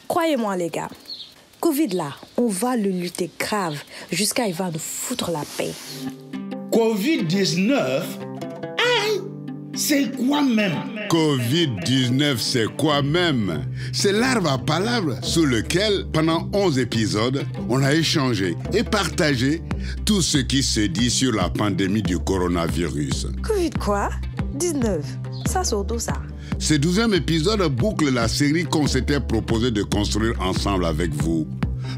Croyez-moi les gars, Covid là, on va le lutter grave jusqu'à il va nous foutre la paix. Covid-19? Aïe! C'est quoi même? Covid-19, c'est quoi même? C'est l'arbre à palabre sur lequel, pendant 11 épisodes, on a échangé et partagé tout ce qui se dit sur la pandémie du coronavirus. Covid quoi? 19. Ça surtout ça. Ce 12e épisode boucle la série qu'on s'était proposé de construire ensemble avec vous.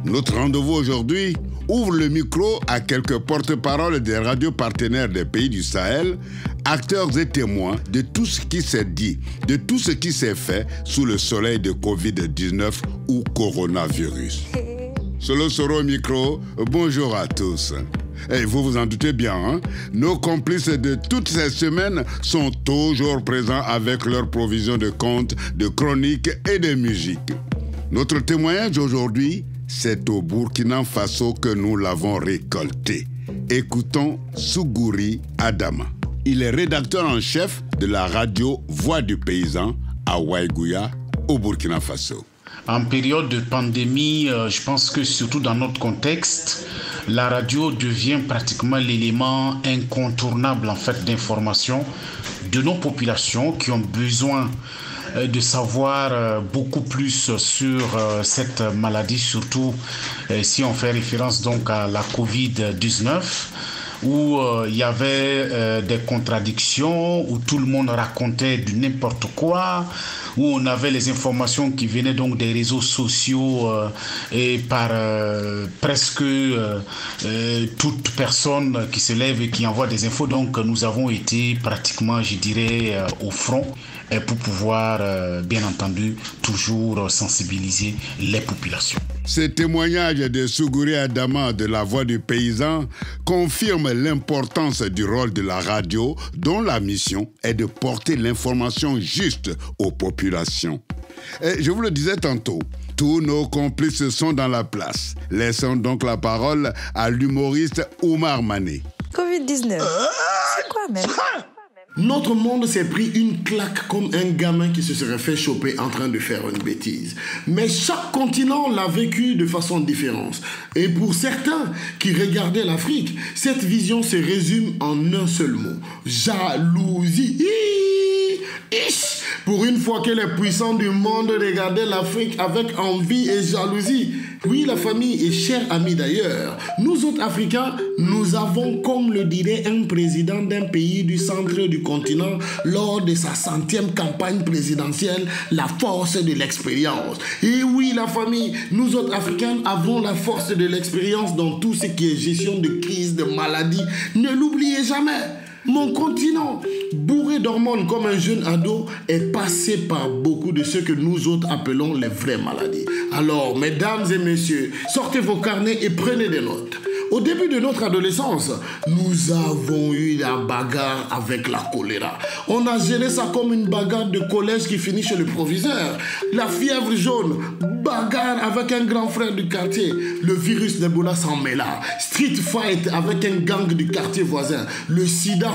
Notre rendez-vous aujourd'hui ouvre le micro à quelques porte-paroles des radios partenaires des pays du Sahel, acteurs et témoins de tout ce qui s'est dit, de tout ce qui s'est fait sous le soleil de Covid-19 ou coronavirus. Solo Soro au micro, bonjour à tous. Et vous vous en doutez bien, hein? Nos complices de toutes ces semaines sont toujours présents avec leur provision de contes, de chroniques et de musique. Notre témoignage aujourd'hui, c'est au Burkina Faso que nous l'avons récolté. Écoutons Sougouri Adama. Il est rédacteur en chef de la radio Voix du Paysan à Ouaïgouya, au Burkina Faso. En période de pandémie, je pense que surtout dans notre contexte, la radio devient pratiquement l'élément incontournable en fait d'information de nos populations qui ont besoin de savoir beaucoup plus sur cette maladie, surtout si on fait référence donc à la Covid-19. Où il y avait des contradictions, où tout le monde racontait du n'importe quoi, où on avait les informations qui venaient donc des réseaux sociaux et par presque toute personne qui se lève et qui envoie des infos. Donc nous avons été pratiquement, je dirais, au front pour pouvoir, bien entendu, toujours sensibiliser les populations. Ce témoignage de Sougouri Adama de la Voix du Paysan confirme l'importance du rôle de la radio dont la mission est de porter l'information juste aux populations. Et je vous le disais tantôt, tous nos complices sont dans la place. Laissons donc la parole à l'humoriste Oumar Mané. Covid-19, c'est quoi même? Notre monde s'est pris une claque comme un gamin qui se serait fait choper en train de faire une bêtise. Mais chaque continent l'a vécu de façon différente. Et pour certains qui regardaient l'Afrique, cette vision se résume en un seul mot. Jalousie. Pour une fois que les puissants du monde regardaient l'Afrique avec envie et jalousie. Oui, la famille et chers amis d'ailleurs, nous autres Africains, nous avons, comme le dirait un président d'un pays du centre du continent lors de sa 100e campagne présidentielle, la force de l'expérience. Et oui, la famille, nous autres Africains avons la force de l'expérience dans tout ce qui est gestion de crise, de maladie. Ne l'oubliez jamais. Mon continent, bourré d'hormones comme un jeune ado, est passé par beaucoup de ce que nous autres appelons les vraies maladies. Alors, mesdames et messieurs, sortez vos carnets et prenez des notes. Au début de notre adolescence, nous avons eu la bagarre avec la choléra. On a géré ça comme une bagarre de collège qui finit chez le proviseur. La fièvre jaune, bagarre avec un grand frère du quartier. Le virus d'Ebola s'en mêla. Street fight avec un gang du quartier voisin. Le sida,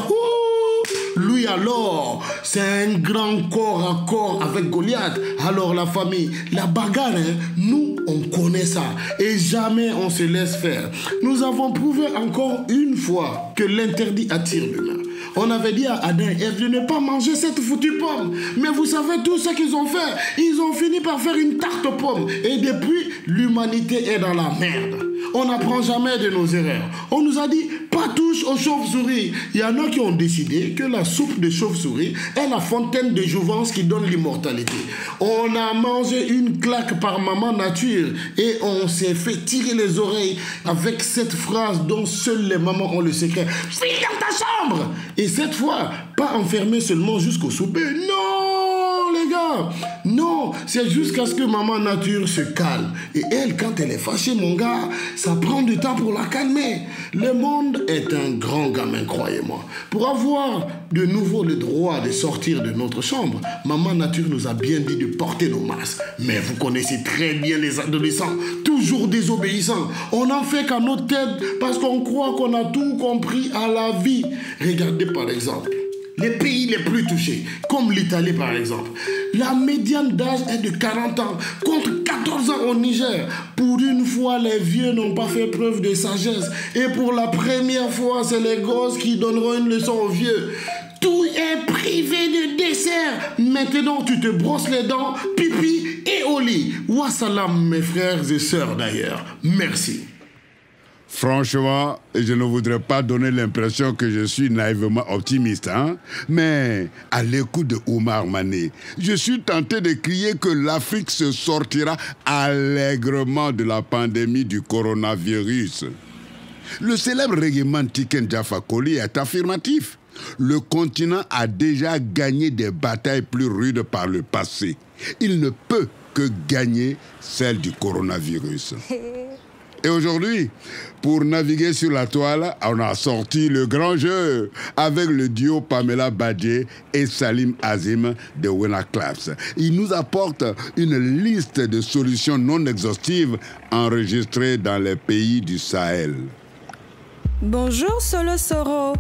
lui alors, c'est un grand corps à corps avec Goliath. Alors la famille, la bagarre, nous, on connaît ça. Et jamais on se laisse faire. Nous avons prouvé encore une fois que l'interdit attire l'humain. On avait dit à Adam et Ève de ne pas manger cette foutue pomme. Mais vous savez tout ce qu'ils ont fait. Ils ont fini par faire une tarte aux pommes. Et depuis, l'humanité est dans la merde. On n'apprend jamais de nos erreurs. On nous a dit, pas touche aux chauves-souris. Il y en a qui ont décidé que la soupe de chauve-souris est la fontaine de jouvence qui donne l'immortalité. On a mangé une claque par maman nature et on s'est fait tirer les oreilles avec cette phrase dont seules les mamans ont le secret. File dans ta chambre! Et cette fois, pas enfermé seulement jusqu'au souper. Non, les gars! Non, c'est jusqu'à ce que maman nature se calme. Et elle, quand elle est fâchée, mon gars, ça prend du temps pour la calmer. Le monde est un grand gamin, croyez-moi. Pour avoir de nouveau le droit de sortir de notre chambre, maman nature nous a bien dit de porter nos masques. Mais vous connaissez très bien les adolescents, toujours désobéissants. On n'en fait qu'à notre tête parce qu'on croit qu'on a tout compris à la vie. Regardez par exemple les pays les plus touchés, comme l'Italie par exemple. La médiane d'âge est de 40 ans, contre 14 ans au Niger. Pour une fois, les vieux n'ont pas fait preuve de sagesse. Et pour la première fois, c'est les gosses qui donneront une leçon aux vieux. Tout est privé de dessert. Maintenant, tu te brosses les dents, pipi et au lit. Wassalam, mes frères et sœurs d'ailleurs. Merci. Franchement, je ne voudrais pas donner l'impression que je suis naïvement optimiste, hein? Mais à l'écoute de Oumar Mané, je suis tenté de crier que l'Afrique se sortira allègrement de la pandémie du coronavirus. Le célèbre reggaeman Tiken Jah Fakoly est affirmatif. Le continent a déjà gagné des batailles plus rudes par le passé. Il ne peut que gagner celle du coronavirus. Et aujourd'hui, pour naviguer sur la toile, on a sorti le grand jeu avec le duo Pamela Badjé et Salim Azim de Wena Claps. Ils nous apportent une liste de solutions non exhaustives enregistrées dans les pays du Sahel. Bonjour Solo Soro.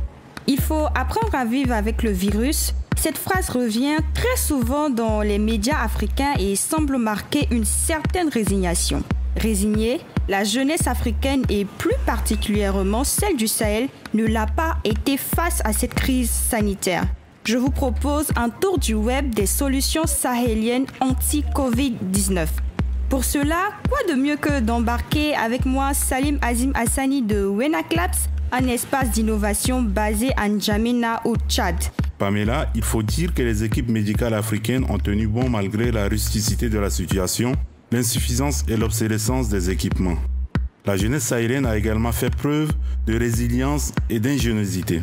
Il faut apprendre à vivre avec le virus. Cette phrase revient très souvent dans les médias africains et semble marquer une certaine résignation. Résignée, la jeunesse africaine et plus particulièrement celle du Sahel ne l'a pas été face à cette crise sanitaire. Je vous propose un tour du web des solutions sahéliennes anti-Covid-19. Pour cela, quoi de mieux que d'embarquer avec moi Salim Azim Hassani de Wena Claps, un espace d'innovation basé à N'Djamena au Tchad. Pamela, il faut dire que les équipes médicales africaines ont tenu bon malgré la rusticité de la situation, l'insuffisance et l'obsolescence des équipements. La jeunesse sahélienne a également fait preuve de résilience et d'ingéniosité.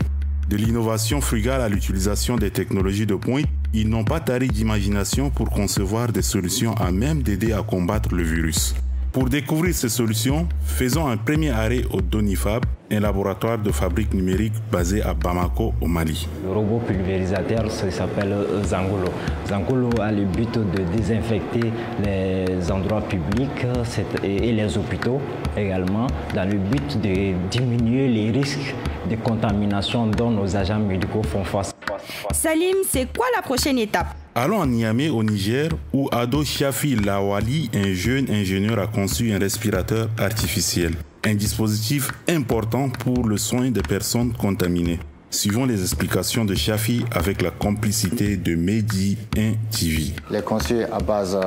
De l'innovation frugale à l'utilisation des technologies de pointe, ils n'ont pas tari d'imagination pour concevoir des solutions à même d'aider à combattre le virus. Pour découvrir ces solutions, faisons un premier arrêt au Donifab, un laboratoire de fabrique numérique basé à Bamako, au Mali. Le robot pulvérisateur s'appelle Zangolo. Zangolo a le but de désinfecter les endroits publics et les hôpitaux également, dans le but de diminuer les risques de contamination dont nos agents médicaux font face. Salim, c'est quoi la prochaine étape? Allons à Niamey, au Niger, où Ado Shafi Lawali, un jeune ingénieur, a conçu un respirateur artificiel. Un dispositif important pour le soin des personnes contaminées. Suivons les explications de Shafi avec la complicité de Mehdi TV. Il est conçu à base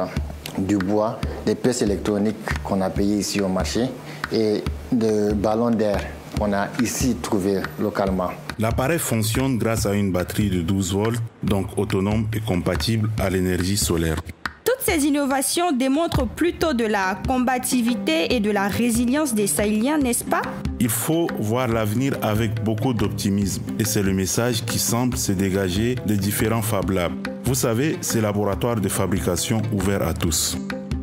du bois, des pièces électroniques qu'on a payées ici au marché et de ballons d'air qu'on a ici trouvés localement. L'appareil fonctionne grâce à une batterie de 12 volts, donc autonome et compatible à l'énergie solaire. Toutes ces innovations démontrent plutôt de la combativité et de la résilience des Sahéliens, n'est-ce pas? Il faut voir l'avenir avec beaucoup d'optimisme et c'est le message qui semble se dégager des différents Fab Labs. Vous savez, ces laboratoires de fabrication ouverts à tous.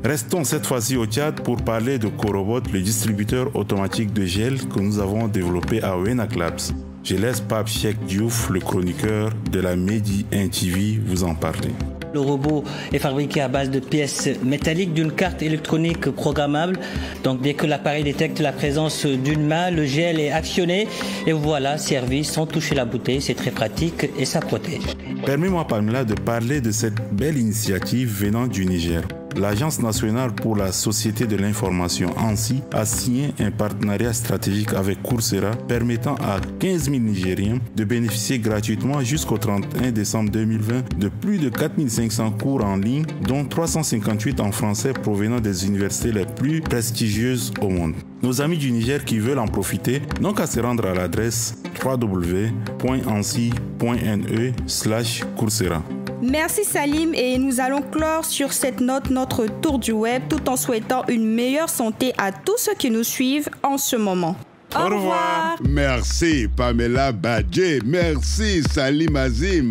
Restons cette fois-ci au Tchad pour parler de Corobot, le distributeur automatique de gel que nous avons développé à Wena Claps. Je laisse Pape Cheikh Diouf, le chroniqueur de la Mehdi TV, vous en parler. Le robot est fabriqué à base de pièces métalliques d'une carte électronique programmable. Donc dès que l'appareil détecte la présence d'une main, le gel est actionné et voilà, servi sans toucher la bouteille. C'est très pratique et ça protège. Permets-moi Pamela de parler de cette belle initiative venant du Niger. L'Agence nationale pour la société de l'information ANSI a signé un partenariat stratégique avec Coursera permettant à 15 000 Nigériens de bénéficier gratuitement jusqu'au 31 décembre 2020 de plus de 4 500 cours en ligne, dont 358 en français provenant des universités les plus prestigieuses au monde. Nos amis du Niger qui veulent en profiter n'ont qu'à se rendre à l'adresse www.ansi.ne/Coursera. Merci Salim et nous allons clore sur cette note notre tour du web tout en souhaitant une meilleure santé à tous ceux qui nous suivent en ce moment. Au revoir. Merci Pamela Badjé, merci Salim Azim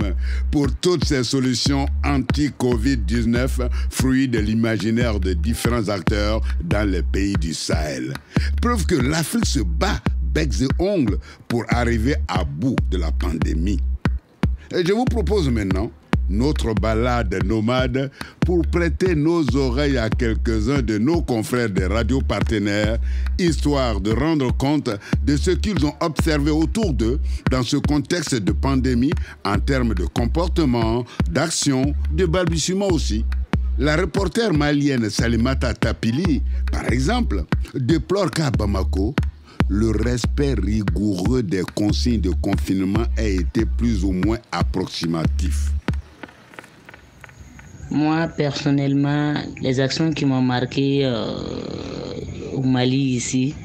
pour toutes ces solutions anti-Covid-19, fruits de l'imaginaire de différents acteurs dans les pays du Sahel. Preuve que l'Afrique se bat becs et ongles pour arriver à bout de la pandémie. Et je vous propose maintenant notre balade nomade pour prêter nos oreilles à quelques-uns de nos confrères des radios partenaires, histoire de rendre compte de ce qu'ils ont observé autour d'eux dans ce contexte de pandémie en termes de comportement, d'action, de balbutiement aussi. La reporter malienne Salimata Tapili, par exemple, déplore qu'à Bamako, le respect rigoureux des consignes de confinement a été plus ou moins approximatif. Moi, personnellement, les actions qui m'ont marqué au Mali ici,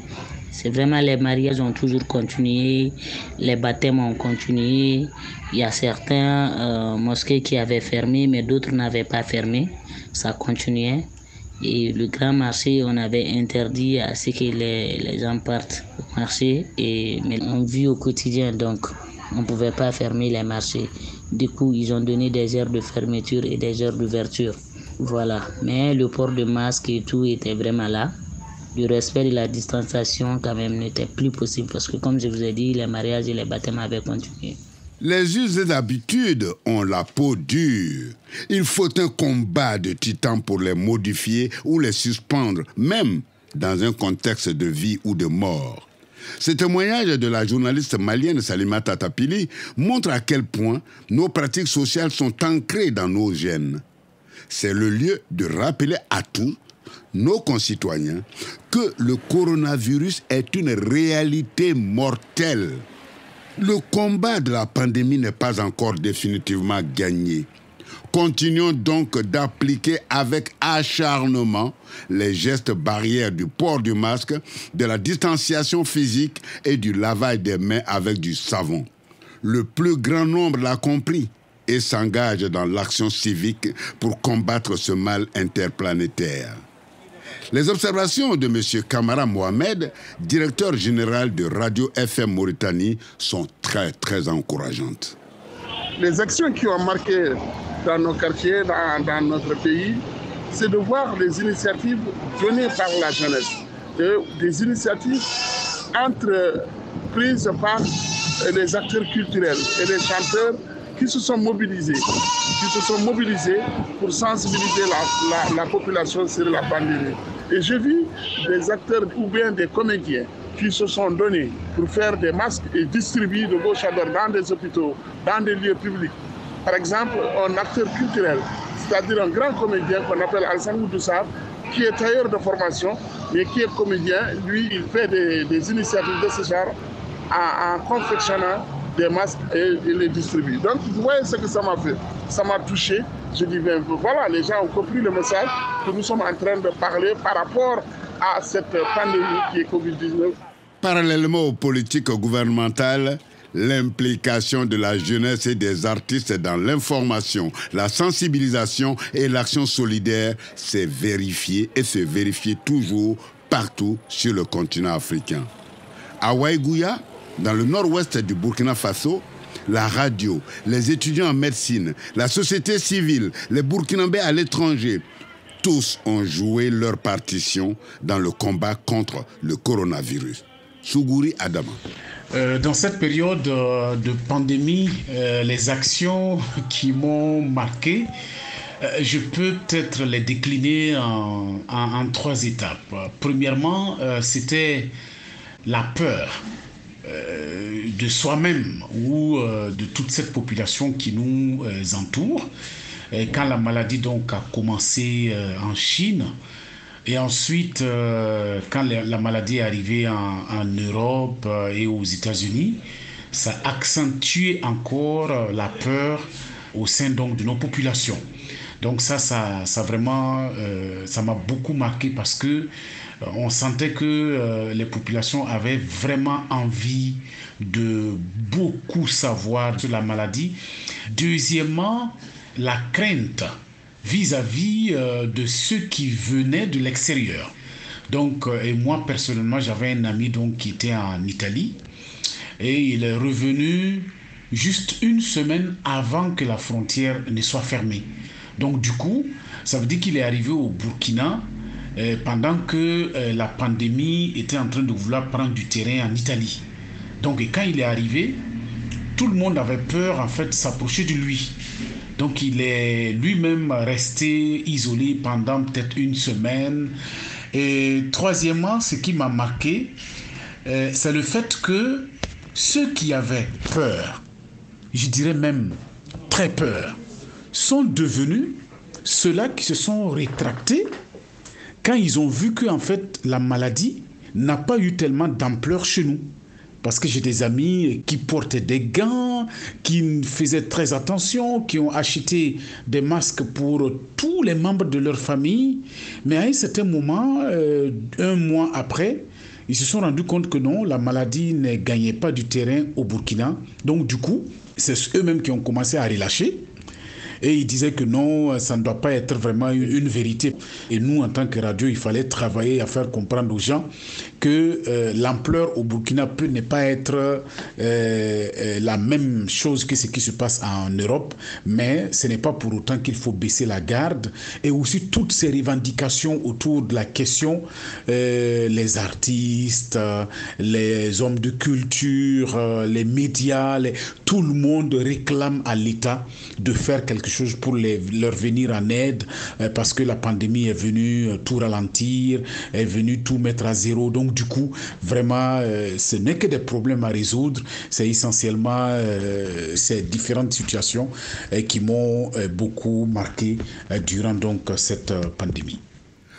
c'est vraiment les mariages ont toujours continué, les baptêmes ont continué. Il y a certains mosquées qui avaient fermé, mais d'autres n'avaient pas fermé. Ça continuait. Et le grand marché, on avait interdit à ce que les gens partent au marché. Mais on vit au quotidien, donc on ne pouvait pas fermer les marchés. Du coup, ils ont donné des heures de fermeture et des heures d'ouverture. Voilà. Mais le port de masque et tout était vraiment là. Le respect de la distanciation, quand même, n'était plus possible parce que, comme je vous ai dit, les mariages et les baptêmes avaient continué. Les us et habitudes ont la peau dure. Il faut un combat de titans pour les modifier ou les suspendre, même dans un contexte de vie ou de mort. Ce témoignage de la journaliste malienne Salimata Tapili montre à quel point nos pratiques sociales sont ancrées dans nos gènes. C'est le lieu de rappeler à tous nos concitoyens que le coronavirus est une réalité mortelle. Le combat de la pandémie n'est pas encore définitivement gagné. Continuons donc d'appliquer avec acharnement les gestes barrières du port du masque, de la distanciation physique et du lavage des mains avec du savon. Le plus grand nombre l'a compris et s'engage dans l'action civique pour combattre ce mal interplanétaire. Les observations de M. Kamara Mohamed, directeur général de Radio FM Mauritanie, sont très, très encourageantes. Les actions qui ont marqué dans nos quartiers, dans notre pays, c'est de voir les initiatives données par la jeunesse. Des initiatives prises par les acteurs culturels et les chanteurs qui se sont mobilisés pour sensibiliser la population sur la pandémie. Et j'ai vu des acteurs ou bien des comédiens qui se sont donnés pour faire des masques et distribuer de gauche à droite dans des hôpitaux, dans des lieux publics. Par exemple, un acteur culturel, c'est-à-dire un grand comédien qu'on appelle Alassane Oudoussav, qui est tailleur de formation, mais qui est comédien. Lui, il fait des initiatives de ce genre en confectionnant des masques et il les distribue. Donc, vous voyez ce que ça m'a fait. Ça m'a touché. Je dis, bien, voilà, les gens ont compris le message que nous sommes en train de parler par rapport à cette pandémie qui est Covid-19. Parallèlement aux politiques gouvernementales, l'implication de la jeunesse et des artistes dans l'information, la sensibilisation et l'action solidaire s'est vérifiée et se vérifie toujours partout sur le continent africain. À Ouaïgouya, dans le nord-ouest du Burkina Faso, la radio, les étudiants en médecine, la société civile, les Burkinabés à l'étranger, tous ont joué leur partition dans le combat contre le coronavirus. Sougouri Adama. Dans cette période de pandémie, les actions qui m'ont marqué, je peux peut-être les décliner en 3 étapes. Premièrement, c'était la peur de soi-même ou de toute cette population qui nous entoure. Et quand la maladie donc a commencé en Chine, et ensuite quand la maladie est arrivée en Europe et aux États-Unis, ça a accentué encore la peur au sein donc de nos populations. Donc ça vraiment, ça m'a beaucoup marqué parce que on sentait que les populations avaient vraiment envie de beaucoup savoir sur la maladie. Deuxièmement, la crainte vis-à-vis de ceux qui venaient de l'extérieur. Donc, et moi personnellement, j'avais un ami donc, qui était en Italie et il est revenu juste 1 semaine avant que la frontière ne soit fermée. Donc du coup, ça veut dire qu'il est arrivé au Burkina pendant que la pandémie était en train de vouloir prendre du terrain en Italie. Donc et quand il est arrivé, tout le monde avait peur en fait de s'approcher de lui. Donc il est lui-même resté isolé pendant peut-être une semaine. Et troisièmement, ce qui m'a marqué, c'est le fait que ceux qui avaient peur, je dirais même très peur, sont devenus ceux-là qui se sont rétractés quand ils ont vu que en fait la maladie n'a pas eu tellement d'ampleur chez nous. Parce que j'ai des amis qui portaient des gants, qui faisaient très attention, qui ont acheté des masques pour tous les membres de leur famille. Mais à un certain moment, 1 mois après, ils se sont rendus compte que non, la maladie ne gagnait pas du terrain au Burkina. Donc du coup, c'est eux-mêmes qui ont commencé à relâcher. Et ils disaient que non, ça ne doit pas être vraiment une vérité. Et nous, en tant que radio, il fallait travailler à faire comprendre aux gens que l'ampleur au Burkina peut ne pas être la même chose que ce qui se passe en Europe, mais ce n'est pas pour autant qu'il faut baisser la garde. Et aussi toutes ces revendications autour de la question, les artistes, les hommes de culture, les médias, tout le monde réclame à l'État de faire quelque chose pour leur venir en aide, parce que la pandémie est venue tout ralentir, est venue tout mettre à zéro. Donc du coup, vraiment, ce n'est que des problèmes à résoudre. C'est essentiellement ces différentes situations qui m'ont beaucoup marqué durant donc cette pandémie.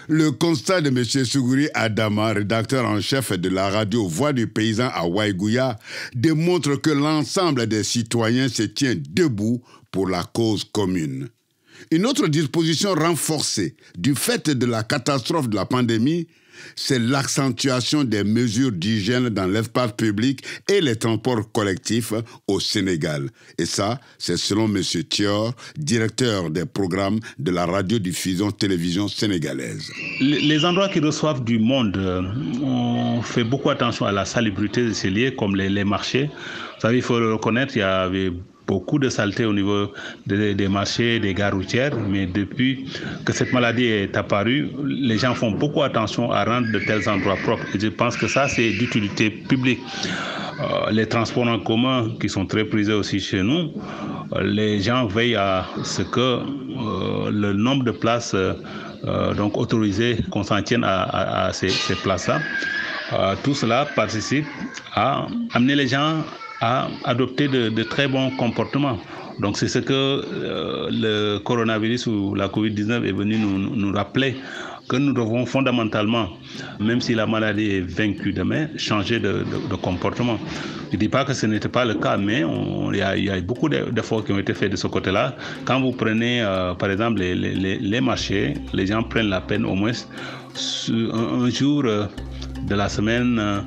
Le constat de M. Sougouri Adama, rédacteur en chef de la radio Voix du Paysan à Waïgouya, démontre que l'ensemble des citoyens se tient debout pour la cause commune. Une autre disposition renforcée du fait de la catastrophe de la pandémie, c'est l'accentuation des mesures d'hygiène dans l'espace public et les transports collectifs au Sénégal. Et ça, c'est selon M. Thior, directeur des programmes de la radiodiffusion télévision sénégalaise. Les endroits qui reçoivent du monde, on fait beaucoup attention à la salubrité de ces lieux, comme les marchés. Vous savez, il faut le reconnaître, il y avait beaucoup de saleté au niveau des marchés, des gares routières, mais depuis que cette maladie est apparue, les gens font beaucoup attention à rendre de tels endroits propres. Et je pense que ça, c'est d'utilité publique. Les transports en commun, qui sont très prisés aussi chez nous, les gens veillent à ce que le nombre de places donc autorisées, qu'on s'en tienne à ces places-là. Tout cela participe à amener les gens à adopter de très bons comportements. Donc c'est ce que le coronavirus ou la Covid-19 est venu nous rappeler, que nous devons fondamentalement, même si la maladie est vaincue demain, changer de comportement. Je ne dis pas que ce n'était pas le cas, mais il y a beaucoup d'efforts qui ont été faits de ce côté-là. Quand vous prenez par exemple les marchés, les gens prennent la peine au moins un jour de la semaine,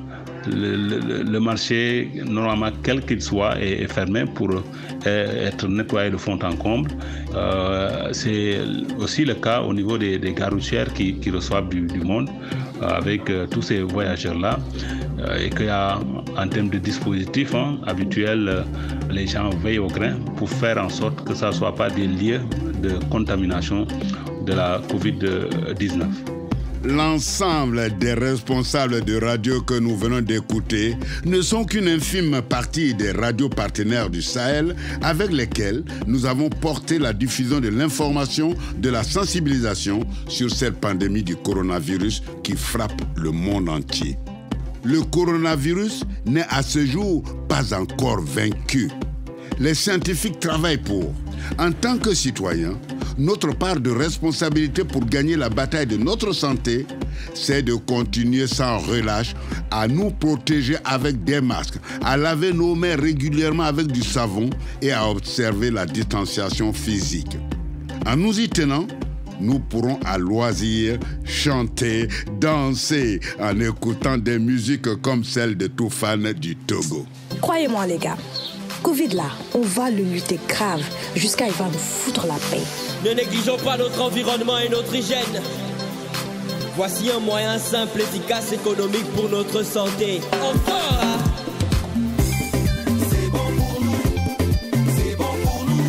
le marché, normalement, quel qu'il soit, est fermé pour être nettoyé de fond en comble. C'est aussi le cas au niveau des gares routières qui reçoivent du monde, avec tous ces voyageurs-là. Et qu'il y a, en termes de dispositifs habituels, les gens veillent au grain pour faire en sorte que ça ne soit pas des lieux de contamination de la Covid-19. L'ensemble des responsables de radio que nous venons d'écouter ne sont qu'une infime partie des radios partenaires du Sahel avec lesquels nous avons porté la diffusion de l'information, de la sensibilisation sur cette pandémie du coronavirus qui frappe le monde entier. Le coronavirus n'est à ce jour pas encore vaincu. Les scientifiques travaillent pour. En tant que citoyens, notre part de responsabilité pour gagner la bataille de notre santé, c'est de continuer sans relâche à nous protéger avec des masques, à laver nos mains régulièrement avec du savon et à observer la distanciation physique. En nous y tenant, nous pourrons à loisir chanter, danser en écoutant des musiques comme celle de Toufane du Togo. Croyez-moi les gars, Covid là, on va le lutter grave jusqu'à il va nous foutre la paix. Ne négligeons pas notre environnement et notre hygiène. Voici un moyen simple, efficace, économique pour notre santé. Encore hein? C'est bon pour nous, c'est bon pour nous,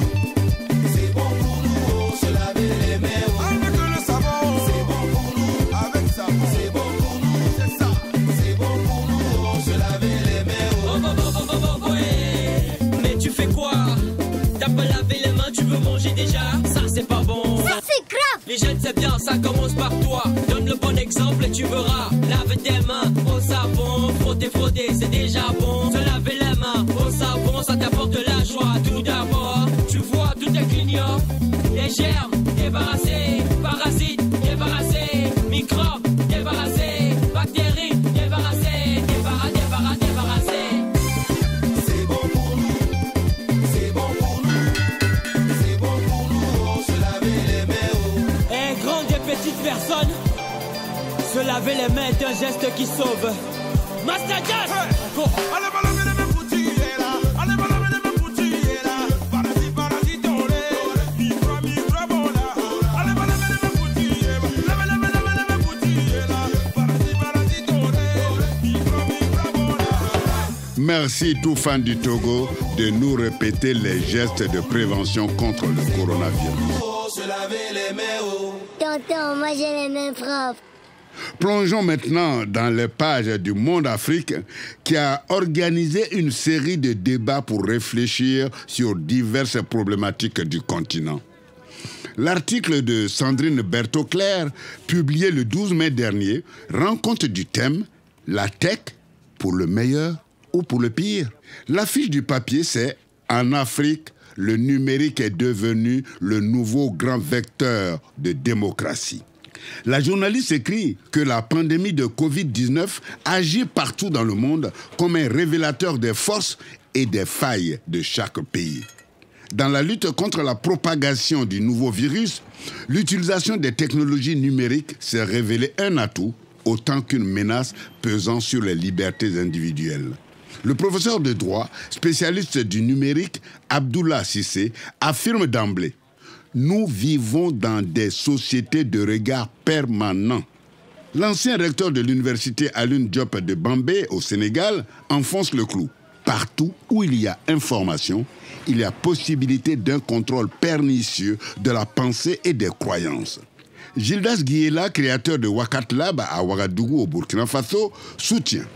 c'est bon pour nous, se laver les mains. Avec le savon, c'est bon pour nous, avec savon, c'est bon pour nous, c'est ça, c'est bon pour nous, se laver les mains. Mais tu fais quoi? T'as pas lavé les mains, tu veux manger des L'hygiène c'est bien, ça commence par toi. Donne le bon exemple et tu verras. Lave tes mains au savon, frotter, frotter, c'est déjà bon. Se laver les mains au savon, ça t'apporte de la joie. Tout d'abord, tu vois, tout est clignant. Les germes, débarrassés. Parasites, débarrassés. Microbes, débarrassés. Bactéries, débarrassés. Débarrassés. C'est bon pour nous, c'est bon pour nous, c'est bon pour nous, se laver les mains. Et grandes et petites personnes, se laver les mains est un geste qui sauve. Master Jazz, encore. Merci tout fan du Togo de nous répéter les gestes de prévention contre le coronavirus. Tonton, moi j'ai les mains propres. Plongeons maintenant dans les pages du Monde Afrique qui a organisé une série de débats pour réfléchir sur diverses problématiques du continent. L'article de Sandrine Berthaud-Claire, publié le 12 mai dernier, rend compte du thème « La tech pour le meilleur ou pour le pire ». L'affiche du papier, c'est « En Afrique, le numérique est devenu le nouveau grand vecteur de démocratie ». La journaliste écrit que la pandémie de Covid-19 agit partout dans le monde comme un révélateur des forces et des failles de chaque pays. Dans la lutte contre la propagation du nouveau virus, l'utilisation des technologies numériques s'est révélée un atout autant qu'une menace pesant sur les libertés individuelles. Le professeur de droit, spécialiste du numérique, Abdoulaye Cissé, affirme d'emblée: nous vivons dans des sociétés de regard permanent. L'ancien recteur de l'université Alioune Diop de Bambey, au Sénégal, enfonce le clou. Partout où il y a information, il y a possibilité d'un contrôle pernicieux de la pensée et des croyances. Gildas Guiela, créateur de Wakat Lab à Ouagadougou, au Burkina Faso, soutient.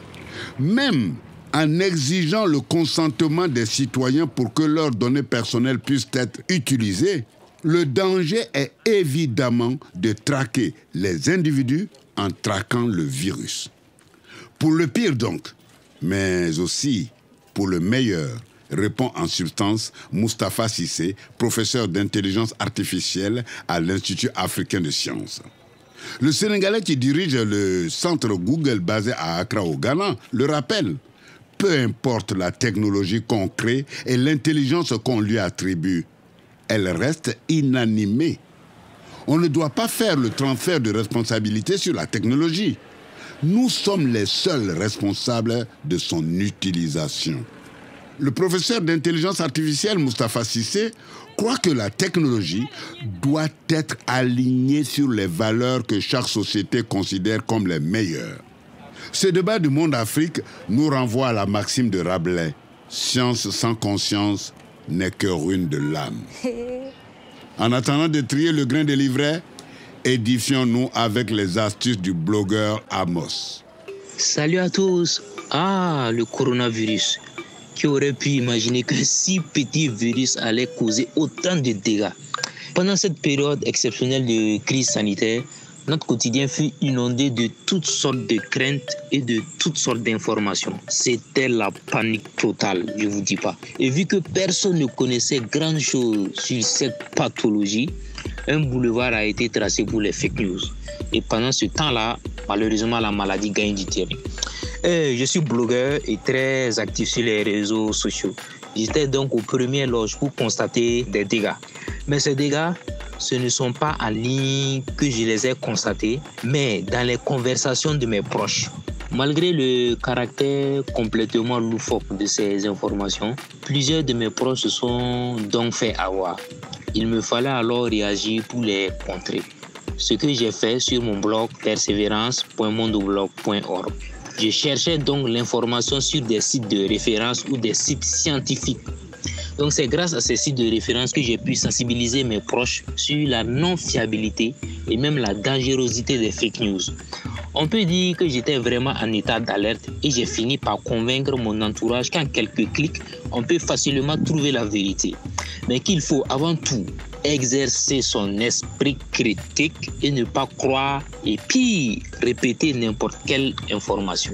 Même en exigeant le consentement des citoyens pour que leurs données personnelles puissent être utilisées, le danger est évidemment de traquer les individus en traquant le virus. Pour le pire donc, mais aussi pour le meilleur, répond en substance Moustapha Cissé, professeur d'intelligence artificielle à l'Institut africain de sciences. Le Sénégalais qui dirige le centre Google basé à Accra au Ghana le rappelle. Peu importe la technologie qu'on crée et l'intelligence qu'on lui attribue, elle reste inanimée. On ne doit pas faire le transfert de responsabilité sur la technologie. Nous sommes les seuls responsables de son utilisation. Le professeur d'intelligence artificielle Moustapha Cissé croit que la technologie doit être alignée sur les valeurs que chaque société considère comme les meilleures. Ce débat du Monde Afrique nous renvoie à la maxime de Rabelais. Science sans conscience n'est que ruine de l'âme. En attendant de trier le grain de l'ivraie, édifions-nous avec les astuces du blogueur Amos. Salut à tous. Ah, le coronavirus. Qui aurait pu imaginer qu'un si petit virus allait causer autant de dégâts? Pendant cette période exceptionnelle de crise sanitaire, notre quotidien fut inondé de toutes sortes de craintes et de toutes sortes d'informations. C'était la panique totale, je vous dis pas. Et vu que personne ne connaissait grand-chose sur cette pathologie, un boulevard a été tracé pour les fake news. Et pendant ce temps-là, malheureusement, la maladie gagne du terrain. Je suis blogueur et très actif sur les réseaux sociaux. J'étais donc aux premières loges pour constater des dégâts. Mais ces dégâts, ce ne sont pas en ligne que je les ai constatés, mais dans les conversations de mes proches. Malgré le caractère complètement loufoque de ces informations, plusieurs de mes proches se sont donc fait avoir. Il me fallait alors réagir pour les contrer. Ce que j'ai fait sur mon blog persévérance.mondoblog.org. Je cherchais donc l'information sur des sites de référence ou des sites scientifiques. Donc c'est grâce à ces sites de référence que j'ai pu sensibiliser mes proches sur la non-fiabilité et même la dangerosité des fake news. On peut dire que j'étais vraiment en état d'alerte et j'ai fini par convaincre mon entourage qu'en quelques clics, on peut facilement trouver la vérité. Mais qu'il faut avant tout exercer son esprit critique et ne pas croire et puis répéter n'importe quelle information.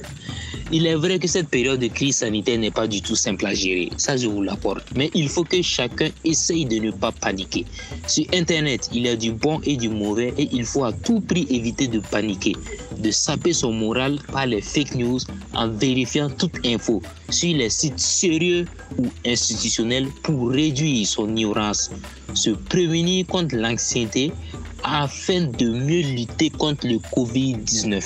Il est vrai que cette période de crise sanitaire n'est pas du tout simple à gérer, ça je vous l'apporte. Mais il faut que chacun essaye de ne pas paniquer. Sur Internet, il y a du bon et du mauvais et il faut à tout prix éviter de paniquer, de saper son moral par les fake news en vérifiant toute info sur les sites sérieux ou institutionnels pour réduire son ignorance, se prémunir contre l'anxiété afin de mieux lutter contre le Covid-19,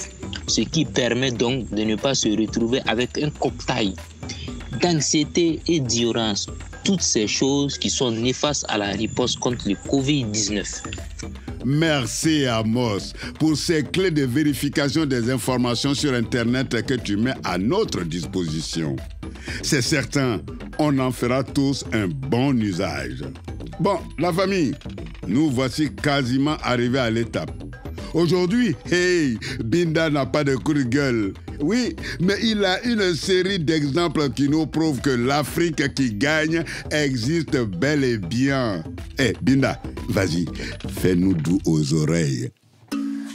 ce qui permet donc de ne pas se retrouver avec un cocktail d'anxiété et d'ignorance, toutes ces choses qui sont néfastes à la riposte contre le Covid-19. Merci Amos pour ces clés de vérification des informations sur Internet que tu mets à notre disposition. C'est certain, on en fera tous un bon usage. Bon, la famille, nous voici quasiment arrivés à l'étape. Aujourd'hui, hey, Binda n'a pas de coup de gueule. Oui, mais il a une série d'exemples qui nous prouvent que l'Afrique qui gagne existe bel et bien. Binda, vas-y, fais-nous doux aux oreilles.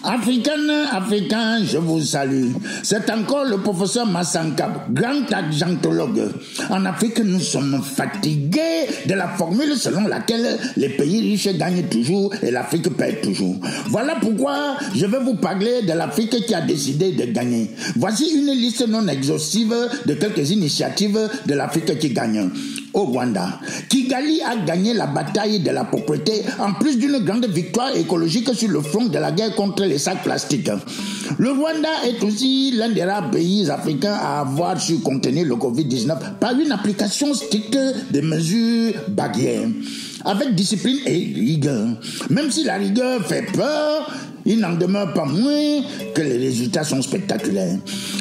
Africains, je vous salue. C'est encore le professeur Massankab, grand argentologue. En Afrique, nous sommes fatigués de la formule selon laquelle les pays riches gagnent toujours et l'Afrique perd toujours. Voilà pourquoi je vais vous parler de l'Afrique qui a décidé de gagner. Voici une liste non exhaustive de quelques initiatives de l'Afrique qui gagne. Au Rwanda, Kigali a gagné la bataille de la propreté en plus d'une grande victoire écologique sur le front de la guerre contre les sacs plastiques. Le Rwanda est aussi l'un des rares pays africains à avoir su contenir le Covid-19 par une application stricte des mesures barrières, avec discipline et rigueur. Même si la rigueur fait peur, il n'en demeure pas moins que les résultats sont spectaculaires.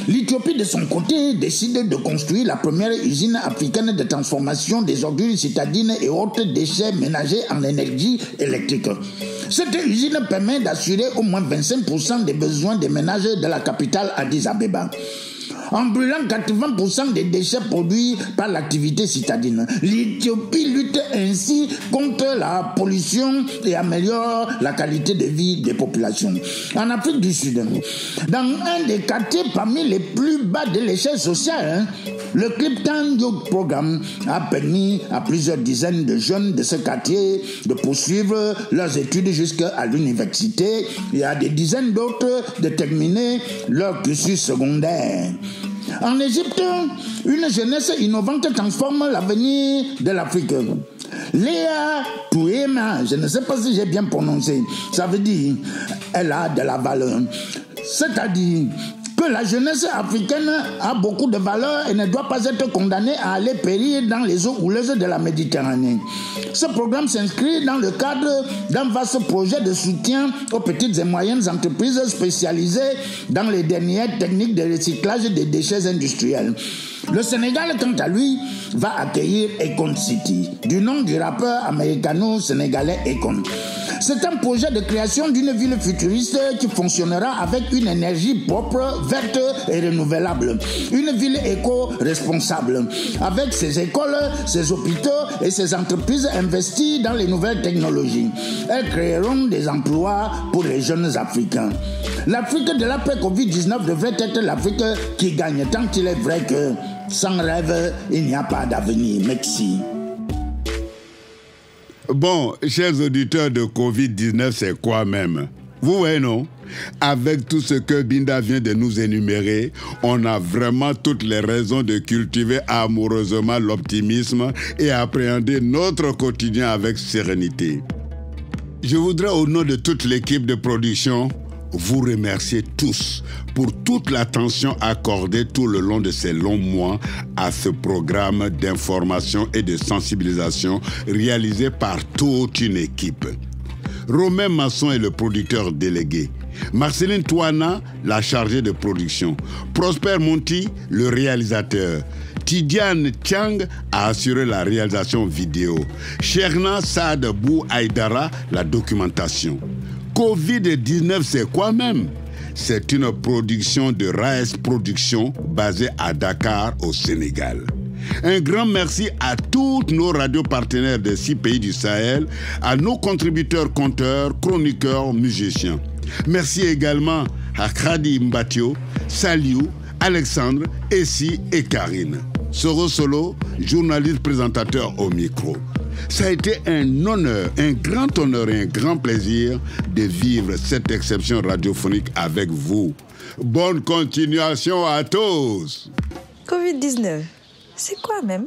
L'Éthiopie, de son côté, décide de construire la première usine africaine de transformation des ordures citadines et autres déchets ménagers en énergie électrique. Cette usine permet d'assurer au moins 25% des besoins des ménages de la capitale Addis Abeba, en brûlant 80% des déchets produits par l'activité citadine. L'Éthiopie lutte ainsi contre la pollution et améliore la qualité de vie des populations. En Afrique du Sud, dans un des quartiers parmi les plus bas de l'échelle sociale, le Cliptown Youth Programme a permis à plusieurs dizaines de jeunes de ce quartier de poursuivre leurs études jusqu'à l'université et à des dizaines d'autres de terminer leur cursus secondaire. En Égypte, une jeunesse innovante transforme l'avenir de l'Afrique. Léa Touema, je ne sais pas si j'ai bien prononcé, ça veut dire elle a de la valeur. C'est-à-dire que la jeunesse africaine a beaucoup de valeur et ne doit pas être condamnée à aller périr dans les eaux houleuses de la Méditerranée. Ce programme s'inscrit dans le cadre d'un vaste projet de soutien aux petites et moyennes entreprises spécialisées dans les dernières techniques de recyclage des déchets industriels. Le Sénégal, quant à lui, va accueillir Akon City, du nom du rappeur américano-sénégalais Akon. C'est un projet de création d'une ville futuriste qui fonctionnera avec une énergie propre, verte et renouvelable. Une ville éco-responsable, avec ses écoles, ses hôpitaux et ses entreprises investies dans les nouvelles technologies. Elles créeront des emplois pour les jeunes Africains. L'Afrique de l'après-Covid-19 devrait être l'Afrique qui gagne, tant qu'il est vrai que sans rêve, il n'y a pas d'avenir. Merci. Bon, chers auditeurs de Covid-19, c'est quoi même? Vous voyez, non? Avec tout ce que Binda vient de nous énumérer, on a vraiment toutes les raisons de cultiver amoureusement l'optimisme et appréhender notre quotidien avec sérénité. Je voudrais, au nom de toute l'équipe de production, vous remercier tous pour toute l'attention accordée tout le long de ces longs mois à ce programme d'information et de sensibilisation réalisé par toute une équipe. Romain Masson est le producteur délégué. Marceline Touana, la chargée de production. Prosper Monti, le réalisateur. Tidiane Tiang a assuré la réalisation vidéo. Cherna Saad Bou Aïdara, la documentation. Covid-19, c'est quoi même? C'est une production de RAES Production basée à Dakar, au Sénégal. Un grand merci à toutes nos radios partenaires des 6 pays du Sahel, à nos contributeurs, conteurs, chroniqueurs, musiciens. Merci également à Khadi Mbatio, Saliou, Alexandre, Essie et Karine. Soro Solo, journaliste présentateur au micro. Ça a été un honneur, un grand honneur et un grand plaisir de vivre cette exception radiophonique avec vous. Bonne continuation à tous. Covid-19, c'est quoi même?